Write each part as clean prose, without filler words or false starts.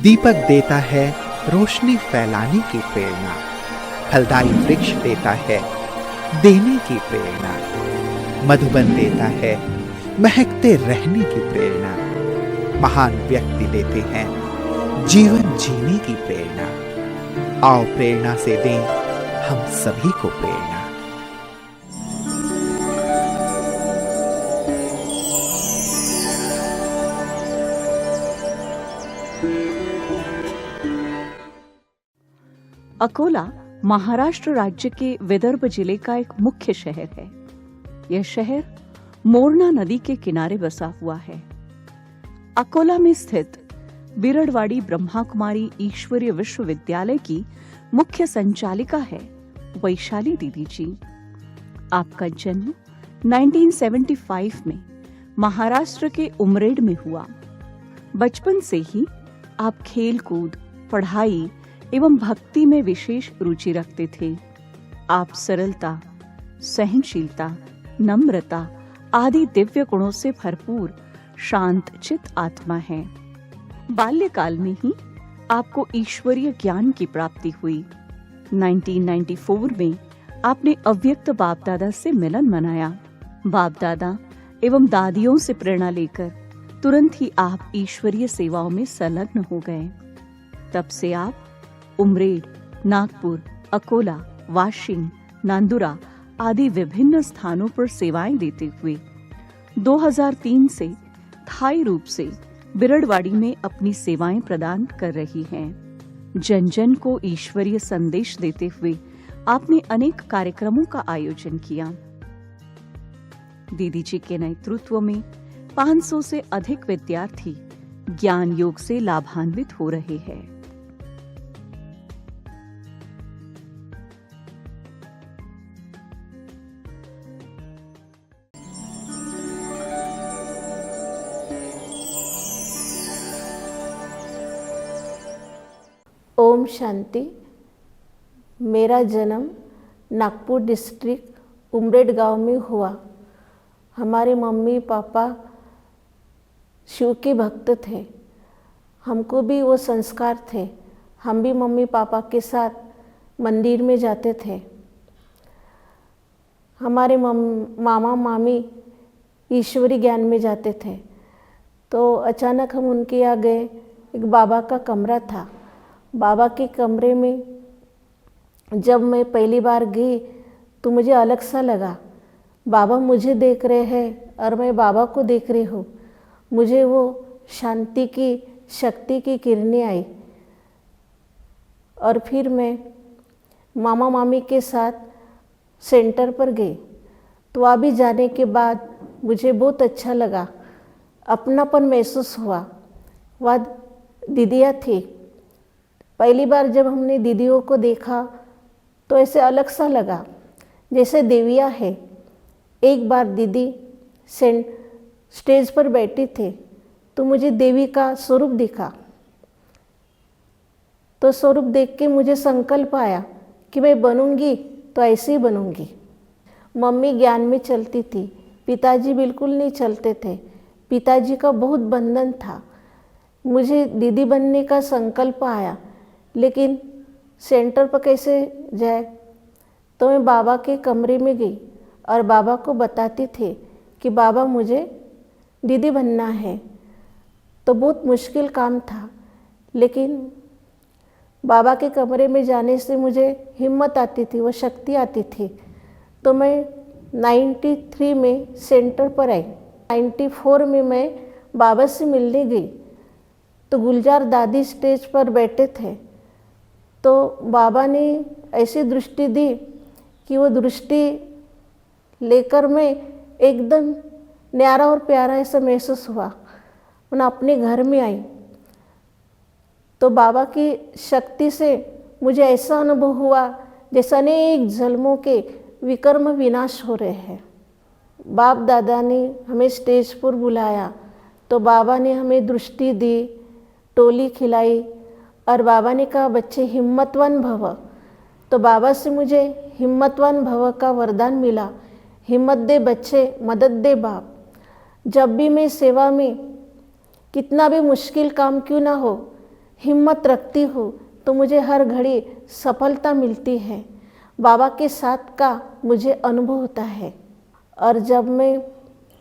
दीपक देता है रोशनी फैलाने की प्रेरणा, फलदायी वृक्ष देता है देने की प्रेरणा, मधुबन देता है महकते रहने की प्रेरणा, महान व्यक्ति देते हैं जीवन जीने की प्रेरणा। आओ प्रेरणा से दें हम सभी को प्रेरणा। अकोला महाराष्ट्र राज्य के विदर्भ जिले का एक मुख्य शहर है। यह शहर मोरना नदी के किनारे बसा हुआ है। अकोला में स्थित बिरड़वाड़ी ब्रह्मा कुमारी ईश्वरीय विश्वविद्यालय की मुख्य संचालिका है वैशाली दीदी जी। आपका जन्म 1975 में महाराष्ट्र के उमरेड में हुआ। बचपन से ही आप खेल कूद, पढ़ाई एवं भक्ति में विशेष रुचि रखते थे। आप सरलता, सहनशीलता, नम्रता आदि दिव्य गुणों से भरपूर शांत चित्त आत्मा हैं। बाल्यकाल में ही आपको ईश्वरीय ज्ञान की प्राप्ति हुई। 1994 में आपने अव्यक्त बाप दादा से मिलन मनाया। बाप दादा एवं दादियों से प्रेरणा लेकर तुरंत ही आप ईश्वरीय सेवाओं में संलग्न हो गए। तब से आप उमरेड, नागपुर, अकोला, वाशिम, नांदुरा आदि विभिन्न स्थानों पर सेवाएं देते हुए 2003 से स्थायी रूप से बिरड़वाड़ी में अपनी सेवाएं प्रदान कर रही हैं। जन जन को ईश्वरीय संदेश देते हुए आपने अनेक कार्यक्रमों का आयोजन किया। दीदी जी के नेतृत्व में 500 से अधिक विद्यार्थी ज्ञान योग से लाभान्वित हो रहे हैं। ओम शांति। मेरा जन्म नागपुर डिस्ट्रिक्ट उमरेड गांव में हुआ। हमारे मम्मी पापा शिव के भक्त थे। हमको भी वो संस्कार थे। हम भी मम्मी पापा के साथ मंदिर में जाते थे। हमारे मामा मामी ईश्वरी ज्ञान में जाते थे। तो अचानक हम उनके यहाँ गए। एक बाबा का कमरा था। बाबा के कमरे में जब मैं पहली बार गई तो मुझे अलग सा लगा। बाबा मुझे देख रहे हैं और मैं बाबा को देख रही हूँ। मुझे वो शांति की, शक्ति की किरणें आई। और फिर मैं मामा मामी के साथ सेंटर पर गई। तो वहाँ भी जाने के बाद मुझे बहुत अच्छा लगा, अपनापन महसूस हुआ। वहाँ दीदियाँ थी। पहली बार जब हमने दीदियों को देखा तो ऐसे अलग सा लगा जैसे देवियाँ है। एक बार दीदी स्टेज पर बैठी थे तो मुझे देवी का स्वरूप दिखा। तो स्वरूप देख के मुझे संकल्प आया कि मैं बनूंगी तो ऐसे ही बनूंगी। मम्मी ज्ञान में चलती थी, पिताजी बिल्कुल नहीं चलते थे। पिताजी का बहुत बंधन था। मुझे दीदी बनने का संकल्प आया, लेकिन सेंटर पर कैसे जाए। तो मैं बाबा के कमरे में गई और बाबा को बताती थी कि बाबा मुझे दीदी बनना है। तो बहुत मुश्किल काम था, लेकिन बाबा के कमरे में जाने से मुझे हिम्मत आती थी, वो शक्ति आती थी। तो मैं 93 में सेंटर पर आई। 94 में मैं बाबा से मिलने गई तो गुलजार दादी स्टेज पर बैठे थे। तो बाबा ने ऐसी दृष्टि दी कि वो दृष्टि लेकर मैं एकदम न्यारा और प्यारा ऐसा महसूस हुआ। मैं अपने घर में आई तो बाबा की शक्ति से मुझे ऐसा अनुभव हुआ जैसे अनेक जन्मों के विकर्म विनाश हो रहे हैं। बाप दादा ने हमें स्टेज पर बुलाया तो बाबा ने हमें दृष्टि दी, टोली खिलाई और बाबा ने कहा बच्चे हिम्मतवान भव। तो बाबा से मुझे हिम्मतवान भव का वरदान मिला। हिम्मत दे बच्चे, मदद दे बाप। जब भी मैं सेवा में कितना भी मुश्किल काम क्यों ना हो, हिम्मत रखती हूँ तो मुझे हर घड़ी सफलता मिलती है। बाबा के साथ का मुझे अनुभव होता है। और जब मैं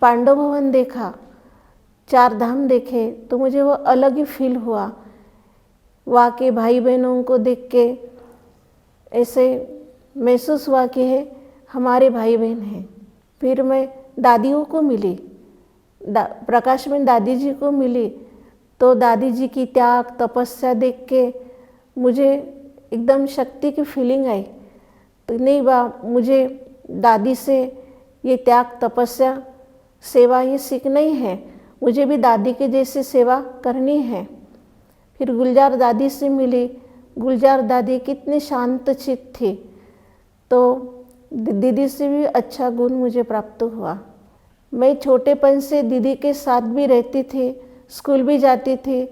पांडव भवन देखा, 4 धाम देखे, तो मुझे वो अलग ही फील हुआ। वहाँ के भाई बहनों को देख के ऐसे महसूस हुआ कि है हमारे भाई बहन हैं। फिर मैं दादियों को मिली, प्रकाश में दादी जी को मिली, तो दादी जी की त्याग तपस्या देख के मुझे एकदम शक्ति की फीलिंग आई। तो नहीं बा, मुझे दादी से ये त्याग तपस्या सेवा ये सीखना ही है, मुझे भी दादी के जैसी सेवा करनी है। फिर गुलजार दादी से मिली। गुलजार दादी कितनी शांत चित्त थी, तो दीदी से भी अच्छा गुण मुझे प्राप्त हुआ। मैं छोटेपन से दीदी के साथ भी रहती थी, स्कूल भी जाती थी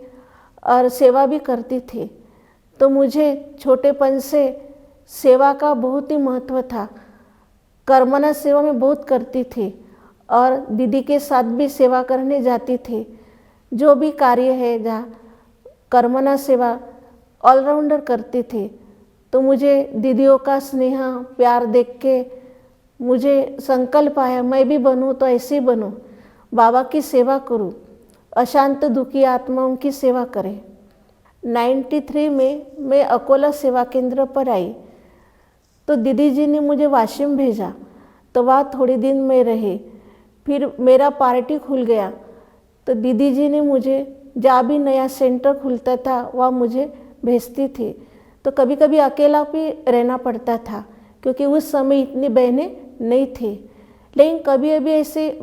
और सेवा भी करती थी। तो मुझे छोटेपन से सेवा का बहुत ही महत्व था। कर्मना सेवा में बहुत करती थी और दीदी के साथ भी सेवा करने जाती थी। जो भी कार्य है जहाँ कर्मना सेवा ऑलराउंडर करती थी। तो मुझे दीदियों का स्नेह प्यार देख के मुझे संकल्प आया, मैं भी बनूं तो ऐसे बनूं, बाबा की सेवा करूं, अशांत दुखी आत्माओं की सेवा करें। 93 में मैं अकोला सेवा केंद्र पर आई, तो दीदी जी ने मुझे वाशिम भेजा, तो वहाँ थोड़ी दिन मैं रही। फिर मेरा पार्टी खुल गया, तो दीदी जी ने मुझे जहाँ भी नया सेंटर खुलता था वहाँ मुझे भेजती थी। तो कभी कभी अकेला भी रहना पड़ता था, क्योंकि उस समय इतनी बहनें नहीं थी। लेकिन कभी अभी ऐसे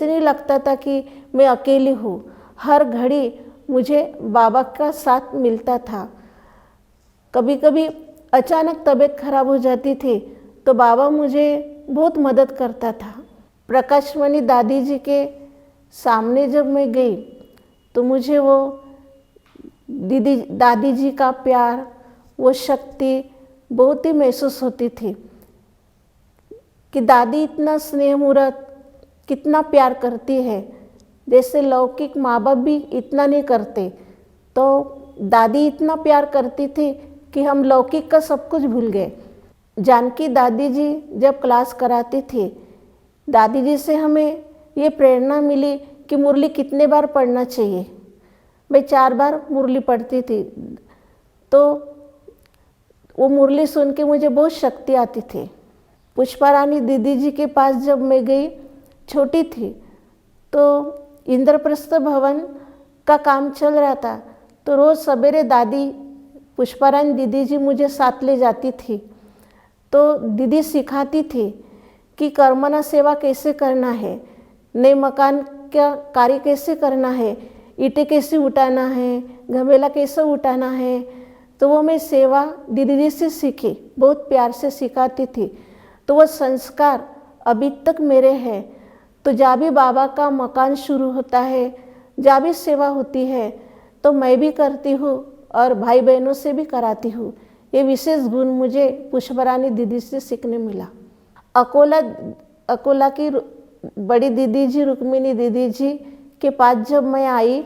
नहीं लगता था कि मैं अकेली हूँ। हर घड़ी मुझे बाबा का साथ मिलता था। कभी कभी अचानक तबीयत खराब हो जाती थी, तो बाबा मुझे बहुत मदद करता था। प्रकाशमणि दादी जी के सामने जब मैं गई, तो मुझे वो दादी जी का प्यार, वो शक्ति बहुत ही महसूस होती थी कि दादी इतना स्नेह मूर्त, कितना प्यार करती है, जैसे लौकिक माँ बाप भी इतना नहीं करते। तो दादी इतना प्यार करती थी कि हम लौकिक का सब कुछ भूल गए। जानकी दादी जी जब क्लास कराती थी, दादी जी से हमें ये प्रेरणा मिली कि मुरली कितने बार पढ़ना चाहिए। मैं 4 बार मुरली पढ़ती थी, तो वो मुरली सुन के मुझे बहुत शक्ति आती थी। पुष्पा रानी दीदी जी के पास जब मैं गई, छोटी थी, तो इंद्रप्रस्थ भवन का काम चल रहा था, तो रोज़ सवेरे दादी पुष्पा रानी दीदी जी मुझे साथ ले जाती थी। तो दीदी सिखाती थी कि कर्मना सेवा कैसे करना है, नए मकान का कार्य कैसे करना है, ईंटें कैसे उठाना है, घमेला कैसे उठाना है। तो वो मैं सेवा दीदी जी से सीखी, बहुत प्यार से सिखाती थी। तो वो संस्कार अभी तक मेरे हैं। तो जहाँ भी बाबा का मकान शुरू होता है, जहाँ भी सेवा होती है, तो मैं भी करती हूँ और भाई बहनों से भी कराती हूँ। ये विशेष गुण मुझे पुष्परानी दीदी से सीखने मिला। अकोला की बड़ी दीदी जी, रुक्मिणी दीदी जी के पास जब मैं आई,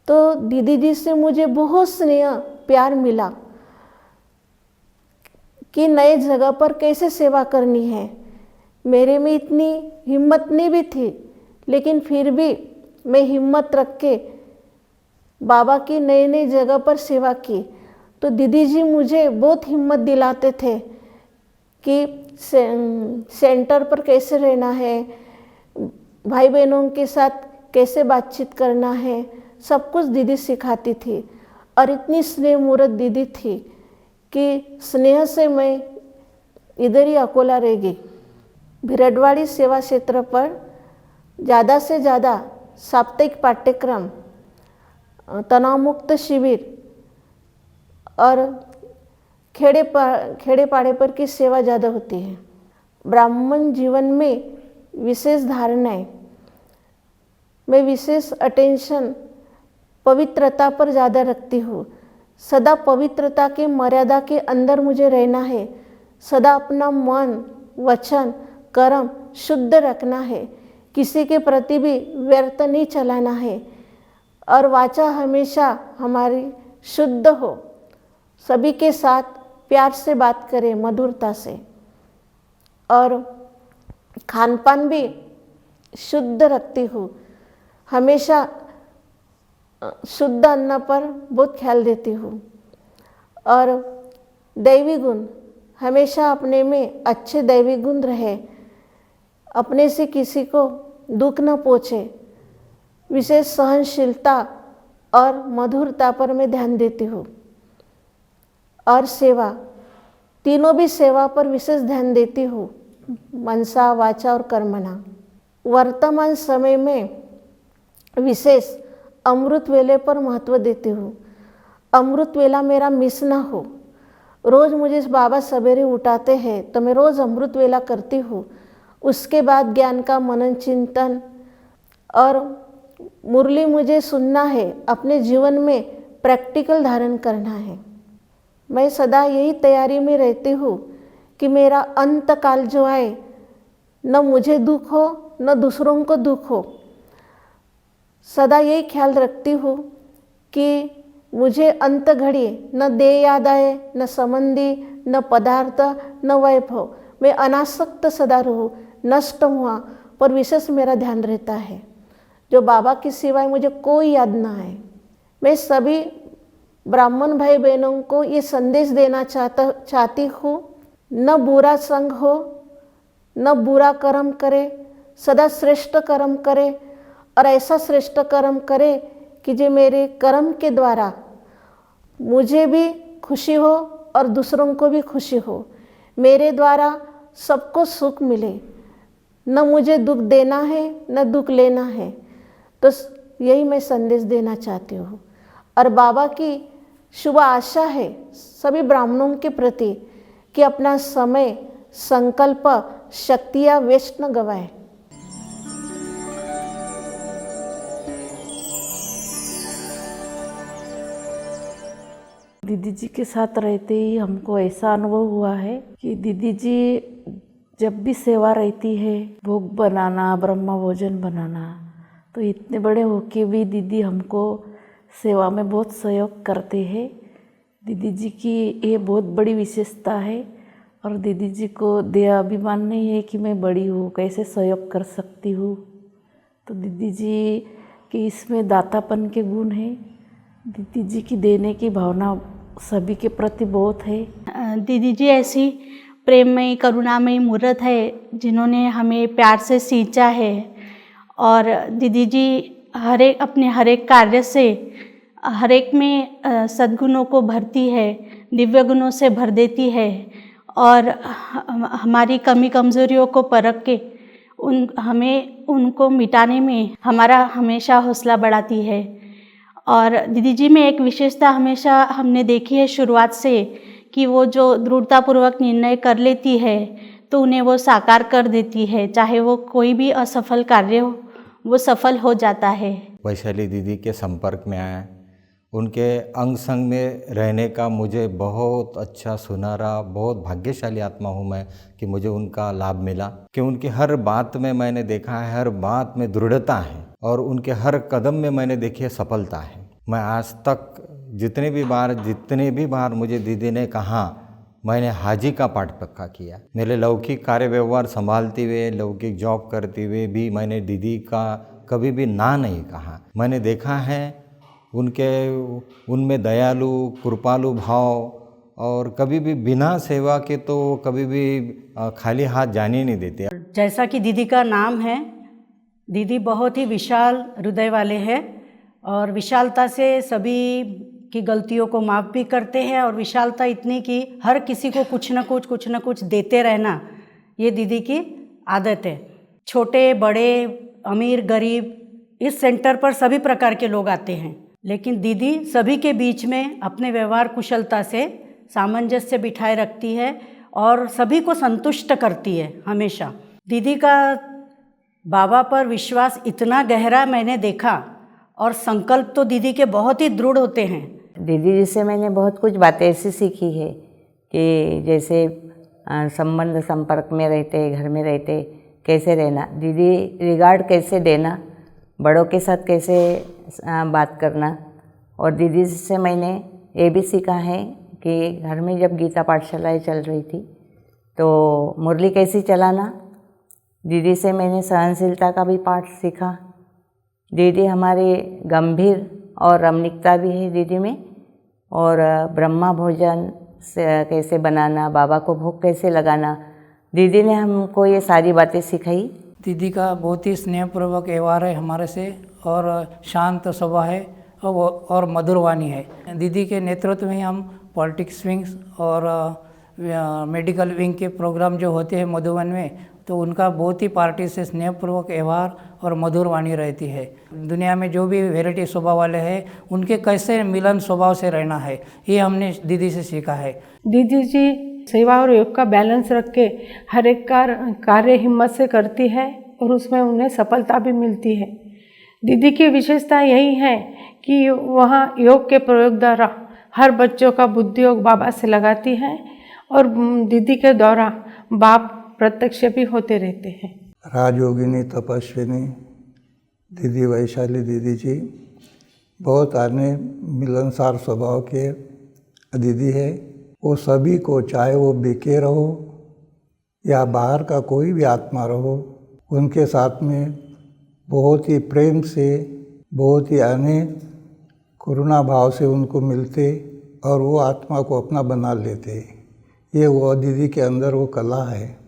तो दीदी जी से मुझे बहुत स्नेह प्यार मिला कि नए जगह पर कैसे सेवा करनी है। मेरे में इतनी हिम्मत नहीं भी थी, लेकिन फिर भी मैं हिम्मत रख के बाबा की नई नई जगह पर सेवा की। तो दीदी जी मुझे बहुत हिम्मत दिलाते थे कि सेंटर पर कैसे रहना है, भाई बहनों के साथ कैसे बातचीत करना है, सब कुछ दीदी सिखाती थी। और इतनी स्नेह मूर्त दीदी थी कि स्नेह से मैं इधर ही अकोला रह गई। भिरडवाड़ी सेवा क्षेत्र पर ज़्यादा से ज़्यादा साप्ताहिक पाठ्यक्रम, तनाव मुक्त शिविर और खेड़े पाड़े पर की सेवा ज़्यादा होती है। ब्राह्मण जीवन में विशेष धारणाएं, मैं विशेष अटेंशन पवित्रता पर ज़्यादा रखती हूँ। सदा पवित्रता के मर्यादा के अंदर मुझे रहना है। सदा अपना मन, वचन, कर्म शुद्ध रखना है। किसी के प्रति भी व्यर्थ नहीं चलाना है। और वाचा हमेशा हमारी शुद्ध हो, सभी के साथ प्यार से बात करें, मधुरता से, और खान पान भी शुद्ध रखती हूँ। हमेशा शुद्ध अन्न पर बहुत ख्याल देती हूँ। और दैवी गुण, हमेशा अपने में अच्छे दैवी गुण रहे, अपने से किसी को दुख न पहुँचे, विशेष सहनशीलता और मधुरता पर मैं ध्यान देती हूँ। और सेवा, तीनों भी सेवा पर विशेष ध्यान देती हूँ, मनसा, वाचा और कर्मणा। वर्तमान समय में विशेष अमृत वेले पर महत्व देती हूँ। अमृत वेला मेरा मिस ना हो। रोज़ मुझे बाबा सवेरे उठाते हैं तो मैं रोज़ अमृत वेला करती हूँ। उसके बाद ज्ञान का मनन चिंतन और मुरली मुझे सुनना है, अपने जीवन में प्रैक्टिकल धारण करना है। मैं सदा यही तैयारी में रहती हूँ कि मेरा अंत काल जो आए, न मुझे दुख हो न दूसरों को दुख हो। सदा यही ख्याल रखती हूँ कि मुझे अंत घड़ी न देह याद आए, न संबंधी, न पदार्थ, न वैभव। मैं अनासक्त सदा रहूँ, नष्ट हुआ पर विशेष मेरा ध्यान रहता है, जो बाबा के सिवाय मुझे कोई याद ना आए। मैं सभी ब्राह्मण भाई बहनों को ये संदेश देना चाहती हूँ, न बुरा संग हो, न बुरा कर्म करे, सदा श्रेष्ठ कर्म करे, और ऐसा श्रेष्ठ कर्म करे कि जो मेरे कर्म के द्वारा मुझे भी खुशी हो और दूसरों को भी खुशी हो, मेरे द्वारा सबको सुख मिले। न मुझे दुख देना है न दुख लेना है। तो यही मैं संदेश देना चाहती हूँ। और बाबा की शुभ आशा है सभी ब्राह्मणों के प्रति कि अपना समय, संकल्प, शक्तियाँ वेस्ट न गवाए। दीदी जी के साथ रहते ही हमको ऐसा अनुभव हुआ है कि दीदी जी जब भी सेवा रहती है, भोग बनाना, ब्रह्म भोजन बनाना, तो इतने बड़े होके भी दीदी हमको सेवा में बहुत सहयोग करते हैं। दीदी जी की ये बहुत बड़ी विशेषता है। और दीदी जी को देह अभिमान नहीं है कि मैं बड़ी हूँ, कैसे सहयोग कर सकती हूँ। तो दीदी जी के इसमें दातापन के गुण हैं। दीदी जी की देने की भावना सभी के प्रति बहुत है। दीदी जी ऐसी प्रेममयी, करुणामयी मूर्त है जिन्होंने हमें प्यार से सींचा है। और दीदी जी अपने हर एक कार्य से हर एक में सद्गुणों को भरती है, दिव्य गुणों से भर देती है। और हमारी कमी कमज़ोरियों को परख के हमें उनको मिटाने में हमारा हमेशा हौसला बढ़ाती है। और दीदी जी में एक विशेषता हमेशा हमने देखी है शुरुआत से, कि वो जो दृढ़तापूर्वक निर्णय कर लेती है तो उन्हें वो साकार कर देती है, चाहे वो कोई भी असफल कार्य हो, वो सफल हो जाता है। वैशाली दीदी के संपर्क में आया, उनके अंग संग में रहने का मुझे बहुत अच्छा, सुनहरा, बहुत भाग्यशाली आत्मा हूँ मैं कि मुझे उनका लाभ मिला। कि उनकी हर बात में मैंने देखा है, हर बात में दृढ़ता है और उनके हर कदम में मैंने देखी है सफलता है। मैं आज तक जितने भी बार मुझे दीदी ने कहा, मैंने हाजी का पाठ पक्का किया। मेरे लौकिक कार्य व्यवहार संभालते हुए, लौकिक जॉब करते हुए भी मैंने दीदी का कभी भी ना नहीं कहा। मैंने देखा है उनमें दयालु, कृपालु भाव, और कभी भी बिना सेवा के तो कभी भी खाली हाथ जाने नहीं देते। जैसा कि दीदी का नाम है, दीदी बहुत ही विशाल हृदय वाले हैं और विशालता से सभी की गलतियों को माफ़ भी करते हैं। और विशालता इतनी कि हर किसी को कुछ न कुछ देते रहना, ये दीदी की आदत है। छोटे बड़े, अमीर गरीब, इस सेंटर पर सभी प्रकार के लोग आते हैं, लेकिन दीदी सभी के बीच में अपने व्यवहार कुशलता से सामंजस्य बिठाए रखती है और सभी को संतुष्ट करती है हमेशा। दीदी का बाबा पर विश्वास इतना गहरा मैंने देखा, और संकल्प तो दीदी के बहुत ही दृढ़ होते हैं। दीदी जी से मैंने बहुत कुछ बातें ऐसी सीखी है कि जैसे संबंध संपर्क में रहते, घर में रहते कैसे रहना, दीदी रिगार्ड कैसे देना, बड़ों के साथ कैसे बात करना। और दीदी से मैंने ये भी सीखा है कि घर में जब गीता पाठशालाएँ चल रही थी तो मुरली कैसी चलाना। दीदी से मैंने सहनशीलता का भी पाठ सीखा। दीदी हमारी गंभीर और रमणीकता भी है दीदी में। और ब्रह्मा भोजन से कैसे बनाना, बाबा को भोग कैसे लगाना, दीदी ने हमको ये सारी बातें सिखाई। दीदी का बहुत ही स्नेहपूर्वक व्यवहार है हमारे से और शांत स्वभाव है और मधुर वाणी है। दीदी के नेतृत्व में हम पॉलिटिक्स विंग्स और मेडिकल विंग के प्रोग्राम जो होते हैं मधुबन में, तो उनका बहुत ही पार्टी से स्नेहपूर्वक व्यवहार और मधुर वाणी रहती है। दुनिया में जो भी वैरायटी स्वभाव वाले हैं उनके कैसे मिलन स्वभाव से रहना है, ये हमने दीदी से सीखा है। दीदी जी सेवा और योग का बैलेंस रख के हर एक कार्य हिम्मत से करती है और उसमें उन्हें सफलता भी मिलती है। दीदी की विशेषता यही है कि वहाँ योग के प्रयोग द्वारा हर बच्चों का बुद्धि योग बाबा से लगाती हैं और दीदी के द्वारा बाप प्रत्यक्ष भी होते रहते हैं। राजयोगिनी तपस्विनी दीदी वैशाली दीदी जी बहुत आने मिलनसार स्वभाव के दीदी है। वो सभी को, चाहे वो बीके रहो या बाहर का कोई भी आत्मा रहो, उनके साथ में बहुत ही प्रेम से, बहुत ही आने करुणा भाव से उनको मिलते और वो आत्मा को अपना बना लेते। ये वो दीदी के अंदर वो कला है।